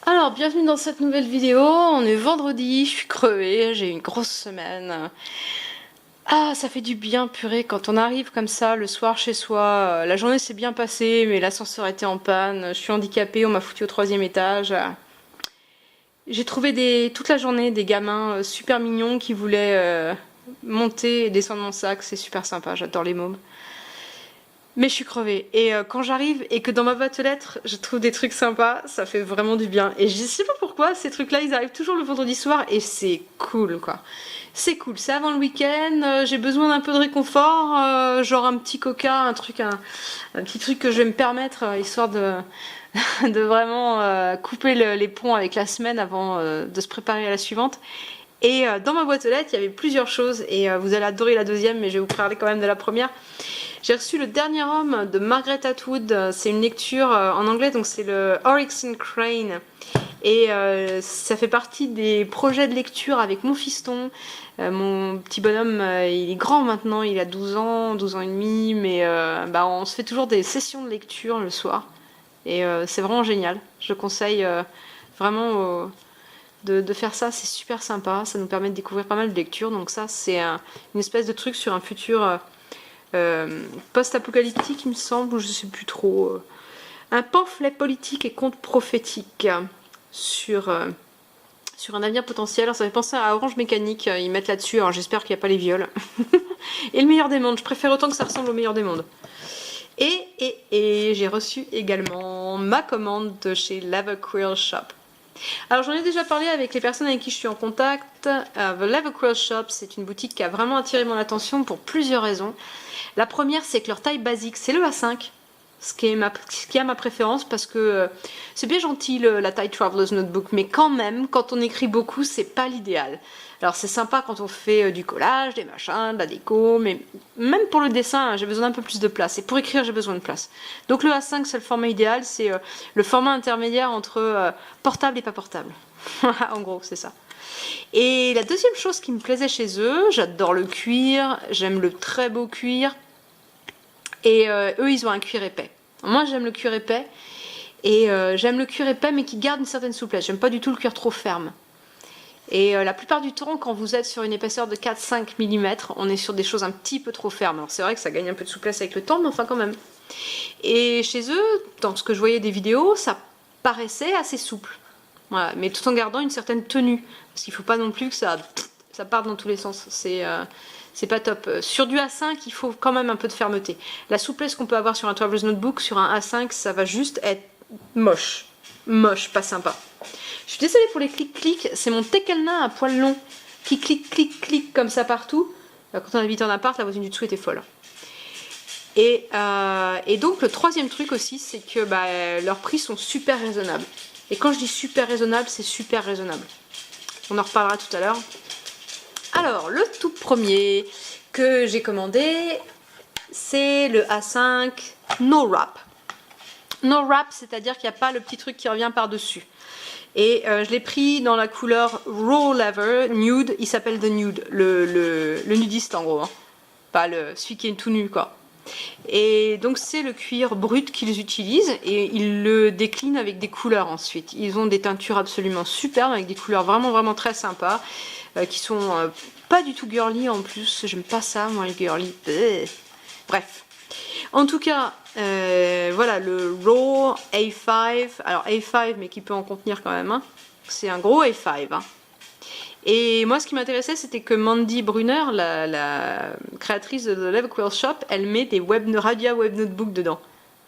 Alors, bienvenue dans cette nouvelle vidéo. On est vendredi, je suis crevée, j'ai eu une grosse semaine. Ah, ça fait du bien, purée, quand on arrive comme ça le soir chez soi. La journée s'est bien passée, mais l'ascenseur était en panne. Je suis handicapée, on m'a foutu au troisième étage. J'ai trouvé toute la journée des gamins super mignons qui voulaient monter et descendre mon sac. C'est super sympa, j'adore les mômes. Mais je suis crevée. Et quand j'arrive et que dans ma boîte aux lettres, je trouve des trucs sympas, ça fait vraiment du bien. Et je sais pas pourquoi, ces trucs-là, ils arrivent toujours le vendredi soir et c'est cool, quoi. C'est cool, c'est avant le week-end, j'ai besoin d'un peu de réconfort, genre un petit coca, un petit truc que je vais me permettre, histoire de vraiment couper les ponts avec la semaine avant de se préparer à la suivante. Et dans ma boîte aux lettres, il y avait plusieurs choses, et vous allez adorer la deuxième, mais je vais vous parler quand même de la première. J'ai reçu Le Dernier Homme de Margaret Atwood. C'est une lecture en anglais, donc c'est le Oryx and Crane. Et ça fait partie des projets de lecture avec mon fiston. Mon petit bonhomme, il est grand maintenant, il a 12 ans et demi, mais on se fait toujours des sessions de lecture le soir. Et c'est vraiment génial. Je conseille vraiment de faire ça, c'est super sympa. Ça nous permet de découvrir pas mal de lectures. Donc ça, c'est une espèce de truc sur un futur post-apocalyptique, il me semble, ou je sais plus trop. Un pamphlet politique et conte prophétique sur, sur un avenir potentiel. Alors ça fait penser à Orange Mécanique, ils mettent là-dessus, alors j'espère qu'il n'y a pas les viols. Et Le Meilleur des Mondes, je préfère autant que ça ressemble au Meilleur des Mondes. Et j'ai reçu également ma commande de chez Lava Quill Shop. Alors j'en ai déjà parlé avec les personnes avec qui je suis en contact. The Lava Quill Shop, c'est une boutique qui a vraiment attiré mon attention pour plusieurs raisons. La première, c'est que leur taille basique, c'est le A5, ce qui a ma préférence, parce que c'est bien gentil la taille Traveler's Notebook, mais quand même, quand on écrit beaucoup, c'est pas l'idéal. Alors c'est sympa quand on fait du collage, des machins, de la déco, mais même pour le dessin, j'ai besoin d'un peu plus de place. Et pour écrire, j'ai besoin de place. Donc le A5, c'est le format idéal, c'est le format intermédiaire entre portable et pas portable. En gros, c'est ça. Et la deuxième chose qui me plaisait chez eux, j'adore le cuir, j'aime le très beau cuir, et eux, ils ont un cuir épais. Moi, j'aime le cuir épais, et j'aime le cuir épais, mais qui garde une certaine souplesse. J'aime pas du tout le cuir trop ferme. Et la plupart du temps, quand vous êtes sur une épaisseur de 4-5 mm, on est sur des choses un petit peu trop fermes. Alors c'est vrai que ça gagne un peu de souplesse avec le temps, mais enfin quand même. Et chez eux, dans ce que je voyais des vidéos, ça paraissait assez souple. Voilà, mais tout en gardant une certaine tenue. Parce qu'il ne faut pas non plus que ça parte dans tous les sens. C'est pas top. Sur du A5, il faut quand même un peu de fermeté. La souplesse qu'on peut avoir sur un Traveler's Notebook, sur un A5, ça va juste être moche. Moche, pas sympa. Je suis désolée pour les clics-clics, c'est mon Tekelna à poil long qui clique comme ça partout. Quand on habite en appart, la voisine du dessous était folle. Et donc le troisième truc aussi, c'est que leurs prix sont super raisonnables. Et quand je dis super raisonnable, c'est super raisonnable. On en reparlera tout à l'heure. Alors, le tout premier que j'ai commandé, c'est le A5 No Wrap. No Wrap, c'est-à-dire qu'il n'y a pas le petit truc qui revient par-dessus. Et je l'ai pris dans la couleur Raw Leather, Nude, il s'appelle The Nude, le nudiste en gros, hein. Pas celui qui est tout nu quoi. Et donc c'est le cuir brut qu'ils utilisent et ils le déclinent avec des couleurs ensuite. Ils ont des teintures absolument superbes avec des couleurs vraiment très sympas qui sont pas du tout girly en plus. J'aime pas ça moi les girly. Bref. En tout cas, voilà le Raw A5. Alors A5 mais qui peut en contenir quand même. Hein. C'est un gros A5. Hein. Et moi, ce qui m'intéressait, c'était que Mandy Brunner, la créatrice de The Lava Quill Shop, elle met des Radia Web Notebook dedans.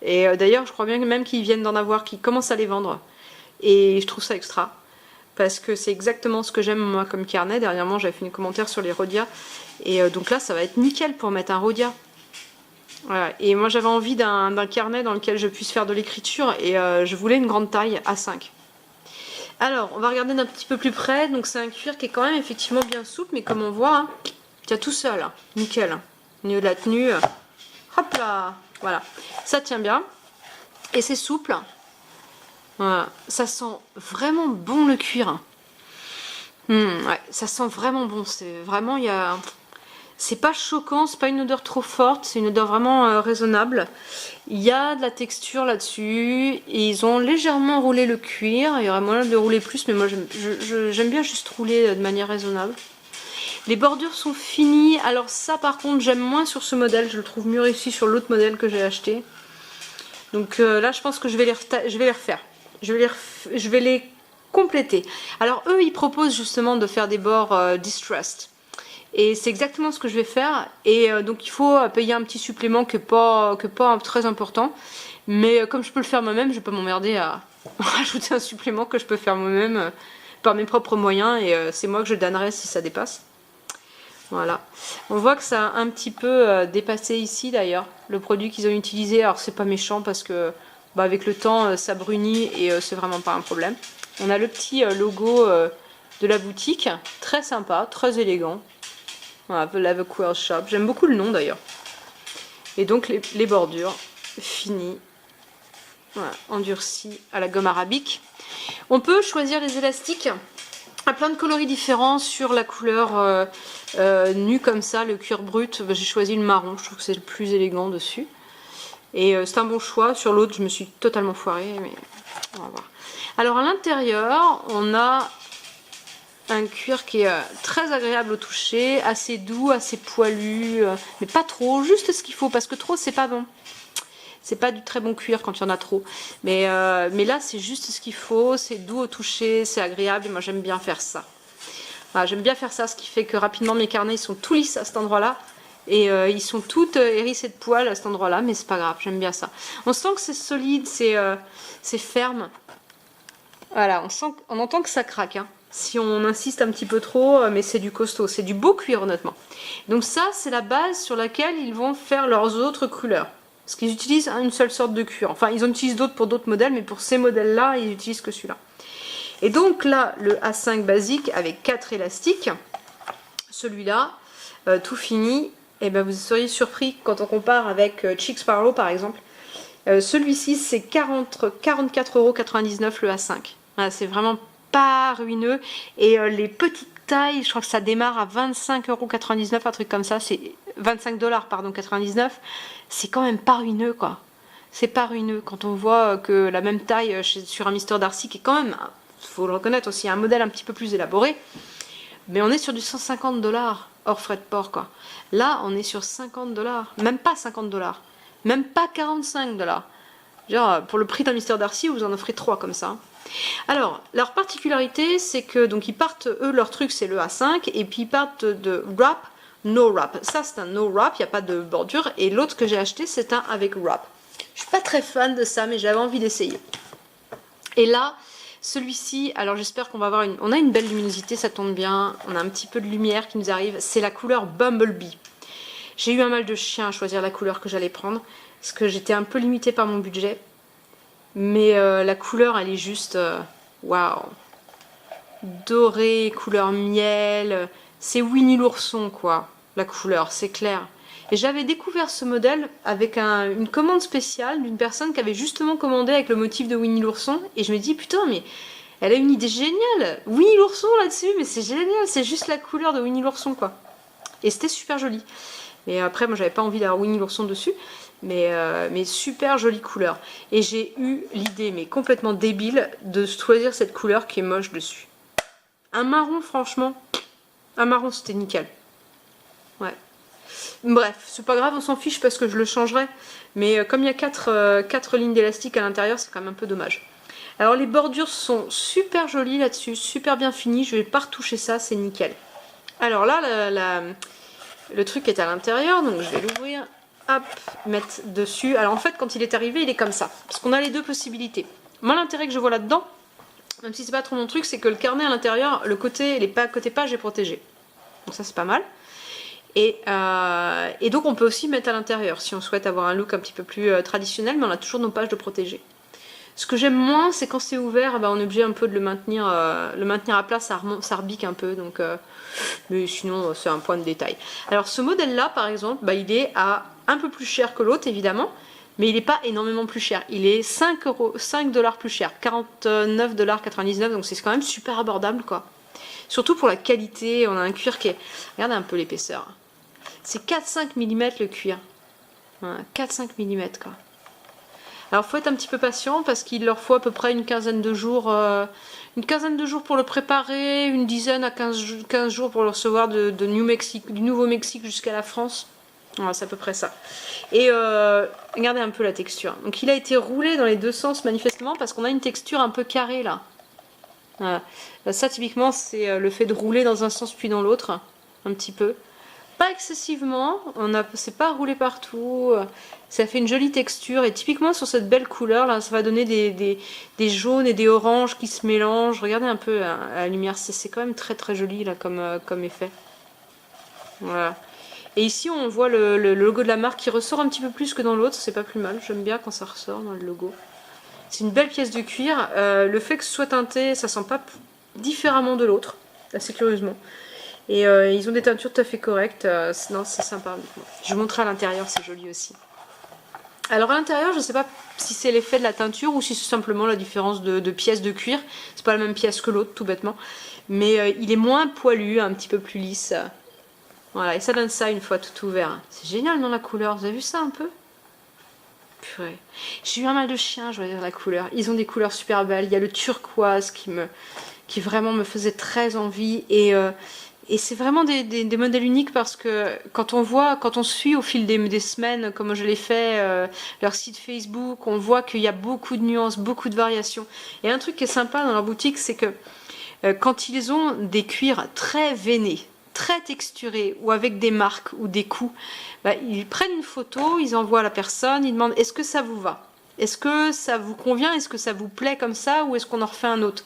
Et d'ailleurs, je crois bien même qu'ils viennent d'en avoir, qu'ils commencent à les vendre. Et je trouve ça extra. Parce que c'est exactement ce que j'aime moi comme carnet. Dernièrement, j'avais fait un commentaire sur les Rhodia. Et donc là, ça va être nickel pour mettre un Rhodia. Voilà. Et moi, j'avais envie d'un carnet dans lequel je puisse faire de l'écriture. Et je voulais une grande taille A5. Alors, on va regarder d'un petit peu plus près. Donc, c'est un cuir qui est quand même effectivement bien souple, mais comme on voit, hein, il tient tout seul. Hein. Nickel. Hein. Au niveau de la tenue, hop là, voilà. Ça tient bien. Et c'est souple. Voilà. Ça sent vraiment bon le cuir. Ouais, ça sent vraiment bon. C'est vraiment, il y a C'est pas choquant, c'est pas une odeur trop forte, c'est une odeur vraiment raisonnable. Il y a de la texture là-dessus, et ils ont légèrement roulé le cuir. Il y aurait moyen de rouler plus, mais moi j'aime bien juste rouler de manière raisonnable. Les bordures sont finies, alors ça par contre j'aime moins sur ce modèle, je le trouve mieux réussi sur l'autre modèle que j'ai acheté. Donc là je pense que je vais les refaire, je vais les compléter. Alors eux ils proposent justement de faire des bords distressed. Et c'est exactement ce que je vais faire. Et donc il faut payer un petit supplément qui n'est pas très important. Mais comme je peux le faire moi-même, je ne vais pas m'emmerder à rajouter un supplément que je peux faire moi-même par mes propres moyens. Et c'est moi que je donnerai si ça dépasse. Voilà. On voit que ça a un petit peu dépassé ici d'ailleurs. Le produit qu'ils ont utilisé. Alors c'est pas méchant parce que avec le temps ça brunit et c'est vraiment pas un problème. On a le petit logo de la boutique. Très sympa, très élégant. Voilà, The Leather Quill Shop. J'aime beaucoup le nom d'ailleurs. Et donc les bordures finies. Voilà, endurcies à la gomme arabique. On peut choisir les élastiques à plein de coloris différents sur la couleur nue comme ça, le cuir brut. J'ai choisi le marron, je trouve que c'est le plus élégant dessus. Et c'est un bon choix. Sur l'autre, je me suis totalement foirée, mais on va voir. Alors à l'intérieur, on a un cuir qui est très agréable au toucher, assez doux, assez poilu, mais pas trop, juste ce qu'il faut, parce que trop c'est pas bon. C'est pas du très bon cuir quand il y en a trop. Mais là c'est juste ce qu'il faut, c'est doux au toucher, c'est agréable et moi j'aime bien faire ça. Voilà, j'aime bien faire ça, ce qui fait que rapidement mes carnets ils sont tout lisses à cet endroit-là. Et ils sont toutes hérissés de poils à cet endroit-là, mais c'est pas grave, j'aime bien ça. On sent que c'est solide, c'est ferme. Voilà, on entend que ça craque, hein. Si on insiste un petit peu trop, mais c'est du costaud, c'est du beau cuir honnêtement. Donc ça, c'est la base sur laquelle ils vont faire leurs autres couleurs. Parce qu'ils utilisent une seule sorte de cuir. Enfin, ils en utilisent d'autres pour d'autres modèles, mais pour ces modèles-là, ils utilisent que celui-là. Et donc là, le A5 basique avec 4 élastiques, celui-là, tout fini, et ben vous seriez surpris quand on compare avec Chic Sparrow par exemple. Celui-ci, c'est 44,99 € le A5. Voilà, c'est vraiment pas ruineux. Et les petites tailles, je crois que ça démarre à 25,99 €, un truc comme ça. C'est 25 $, pardon, 99. C'est quand même pas ruineux, quoi. C'est pas ruineux quand on voit que la même taille sur un Mister Darcy, qui est quand même, faut le reconnaître aussi, un modèle un petit peu plus élaboré. Mais on est sur du 150 $, hors frais de port, quoi. Là, on est sur 50 $. Même pas 50 $. Même pas 45 $. Genre, pour le prix d'un Mister Darcy, vous en offrez 3 comme ça. Alors, leur particularité, c'est que donc ils partent, eux, leur truc, c'est le A5, et puis ils partent de wrap, no wrap. Ça, c'est un no wrap, il n'y a pas de bordure, et l'autre que j'ai acheté, c'est un avec wrap. Je suis pas très fan de ça, mais j'avais envie d'essayer. Et là, celui-ci, alors j'espère qu'on va avoir on a une belle luminosité, ça tombe bien, on a un petit peu de lumière qui nous arrive, c'est la couleur Bumblebee. J'ai eu un mal de chien à choisir la couleur que j'allais prendre, parce que j'étais un peu limitée par mon budget. Mais la couleur, elle est juste waouh, dorée, couleur miel. C'est Winnie l'ourson, quoi, la couleur, c'est clair. Et j'avais découvert ce modèle avec une commande spéciale d'une personne qui avait justement commandé avec le motif de Winnie l'ourson. Et je me dis, putain, mais elle a une idée géniale. Winnie l'ourson là-dessus, mais c'est génial, c'est juste la couleur de Winnie l'ourson, quoi. Et c'était super joli. Mais après, moi, j'avais pas envie d'avoir Winnie l'ourson dessus. Mais super jolie couleur. Et j'ai eu l'idée, mais complètement débile, de choisir cette couleur qui est moche dessus. Un marron, franchement, un marron, c'était nickel. Ouais. Bref, c'est pas grave, on s'en fiche parce que je le changerai. Mais comme il y a 4 lignes d'élastique à l'intérieur, c'est quand même un peu dommage. Alors les bordures sont super jolies là-dessus, super bien finies. Je vais pas retoucher ça, c'est nickel. Alors là, le truc est à l'intérieur, donc je vais l'ouvrir. Hop, mettre dessus. Alors en fait, quand il est arrivé, il est comme ça. Parce qu'on a les deux possibilités. Moi, l'intérêt que je vois là-dedans, même si c'est pas trop mon truc, c'est que le carnet à l'intérieur, le côté page est protégé. Donc ça, c'est pas mal. Et donc, on peut aussi mettre à l'intérieur si on souhaite avoir un look un petit peu plus traditionnel, mais on a toujours nos pages de protégé. Ce que j'aime moins, c'est quand c'est ouvert, on est obligé un peu de le maintenir à plat, ça rebique un peu, donc, mais sinon c'est un point de détail. Alors ce modèle-là, par exemple, il est à un peu plus cher que l'autre, évidemment, mais il n'est pas énormément plus cher. Il est 5 $ plus cher, 49,99 $, donc c'est quand même super abordable, quoi. Surtout pour la qualité, on a un cuir qui est... Regardez un peu l'épaisseur. C'est 4-5 mm le cuir. Voilà, 4-5 mm quoi. Alors faut être un petit peu patient parce qu'il leur faut à peu près une quinzaine de jours pour le préparer, une dizaine à 15 jours pour le recevoir de New Mexico, du Nouveau-Mexique jusqu'à la France. Voilà, c'est à peu près ça. Et regardez un peu la texture. Donc il a été roulé dans les deux sens manifestement parce qu'on a une texture un peu carrée là. Voilà. Ça typiquement c'est le fait de rouler dans un sens puis dans l'autre, un petit peu. Pas excessivement, c'est pas roulé partout, ça fait une jolie texture et typiquement sur cette belle couleur là ça va donner des jaunes et des oranges qui se mélangent. Regardez un peu à la lumière, c'est quand même très très joli là comme effet. Voilà. Et ici on voit le logo de la marque qui ressort un petit peu plus que dans l'autre, c'est pas plus mal, j'aime bien quand ça ressort dans le logo. C'est une belle pièce de cuir, le fait que ce soit teinté ça sent pas différemment de l'autre, assez curieusement. Et ils ont des teintures tout à fait correctes, non c'est sympa. Je vais vous montrer à l'intérieur, c'est joli aussi. Alors à l'intérieur je ne sais pas si c'est l'effet de la teinture ou si c'est simplement la différence de pièces de cuir. C'est pas la même pièce que l'autre tout bêtement. Mais il est moins poilu, un petit peu plus lisse. Voilà, et ça donne ça une fois tout ouvert. C'est génial dans la couleur, vous avez vu ça un peu? Purée. J'ai eu un mal de chien, je vais dire la couleur. Ils ont des couleurs super belles. Il y a le turquoise qui vraiment me faisait très envie. Et c'est vraiment des modèles uniques parce que quand on suit au fil des semaines, comme je l'ai fait, leur site Facebook, on voit qu'il y a beaucoup de nuances, beaucoup de variations. Et un truc qui est sympa dans leur boutique, c'est que quand ils ont des cuirs très veinés, très texturés, ou avec des marques ou des coups, bah, ils prennent une photo, ils envoient à la personne, ils demandent est-ce que ça vous va? Est-ce que ça vous convient? Est-ce que ça vous plaît comme ça? Ou est-ce qu'on en refait un autre?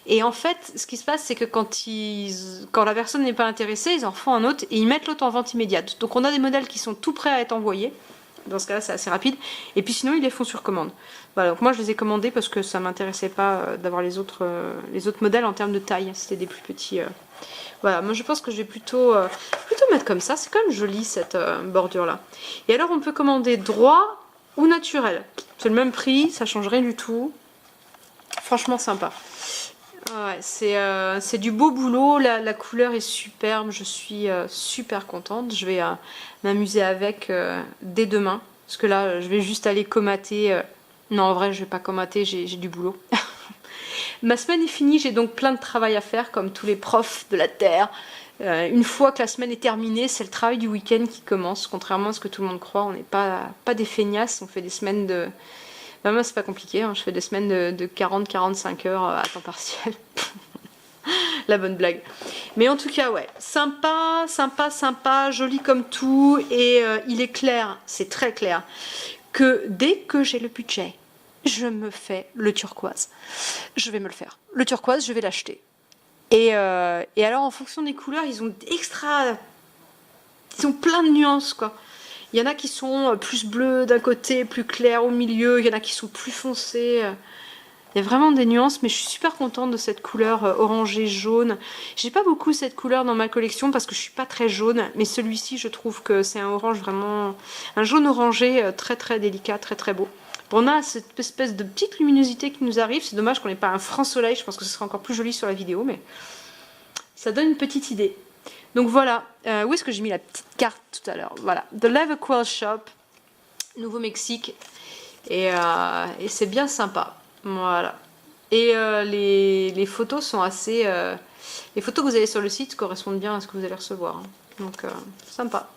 Et en fait, ce qui se passe, c'est que quand la personne n'est pas intéressée, ils en font un autre et ils mettent l'autre en vente immédiate. Donc on a des modèles qui sont tout prêts à être envoyés. Dans ce cas-là, c'est assez rapide. Et puis sinon, ils les font sur commande. Voilà, donc moi, je les ai commandés parce que ça m'intéressait pas d'avoir les autres modèles en termes de taille. C'était des plus petits. Voilà, moi je pense que je vais plutôt mettre comme ça. C'est quand même joli cette bordure-là. Et alors, on peut commander droit ou naturel. C'est le même prix, ça change rien du tout. Franchement sympa. Ouais, c'est du beau boulot, la couleur est superbe, je suis super contente. Je vais m'amuser avec dès demain. Parce que là, je vais juste aller comater. Non, en vrai, je vais pas comater, j'ai du boulot. Ma semaine est finie, j'ai donc plein de travail à faire, comme tous les profs de la Terre. Une fois que la semaine est terminée, c'est le travail du week-end qui commence. Contrairement à ce que tout le monde croit, on n'est pas des feignasses, on fait des semaines de... Ben moi, c'est pas compliqué, hein. Je fais des semaines de 40-45 heures à temps partiel. La bonne blague. Mais en tout cas, ouais, sympa, joli comme tout. Et il est clair, c'est très clair, que dès que j'ai le budget, je me fais le turquoise. Je vais me le faire. Le turquoise, je vais l'acheter. Et alors, en fonction des couleurs, ils ont plein de nuances, quoi. Il y en a qui sont plus bleus d'un côté, plus clairs au milieu. Il y en a qui sont plus foncés. Il y a vraiment des nuances, mais je suis super contente de cette couleur orangée jaune. J'ai pas beaucoup cette couleur dans ma collection parce que je suis pas très jaune, mais celui-ci, je trouve que c'est un orange vraiment, un jaune orangé très très délicat, très très beau. Bon, on a cette espèce de petite luminosité qui nous arrive. C'est dommage qu'on n'ait pas un franc soleil. Je pense que ce sera encore plus joli sur la vidéo, mais ça donne une petite idée. Donc voilà, où est-ce que j'ai mis la petite carte tout à l'heure? Voilà, The Leather Quill Shop, Nouveau-Mexique, et c'est bien sympa. Voilà. Et les photos sont assez... les photos que vous avez sur le site correspondent bien à ce que vous allez recevoir. Hein. Donc, sympa.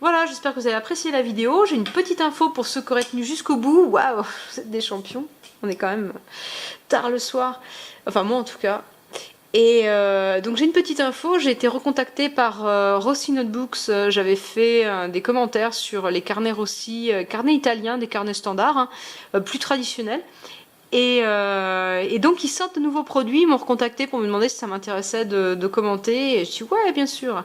Voilà, j'espère que vous avez apprécié la vidéo. J'ai une petite info pour ceux qui auraient tenu jusqu'au bout. Waouh, vous êtes des champions. On est quand même tard le soir. Enfin, moi en tout cas. Et donc j'ai une petite info, j'ai été recontactée par Rossi Notebooks, j'avais fait des commentaires sur les carnets Rossi, carnets italiens, des carnets standards, hein, plus traditionnels. Et donc ils sortent de nouveaux produits, ils m'ont recontacté pour me demander si ça m'intéressait de commenter. Et je dis ouais, bien sûr.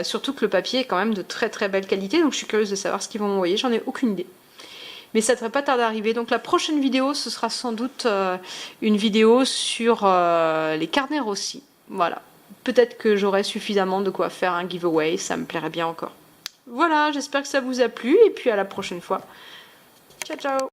Surtout que le papier est quand même de très très belle qualité, donc je suis curieuse de savoir ce qu'ils vont m'envoyer, j'en ai aucune idée. Mais ça ne devrait pas tarder à arriver. Donc la prochaine vidéo, ce sera sans doute une vidéo sur les carnets Rossi. Voilà. Peut-être que j'aurai suffisamment de quoi faire un giveaway, ça me plairait bien encore. Voilà, j'espère que ça vous a plu et puis à la prochaine fois. Ciao ciao.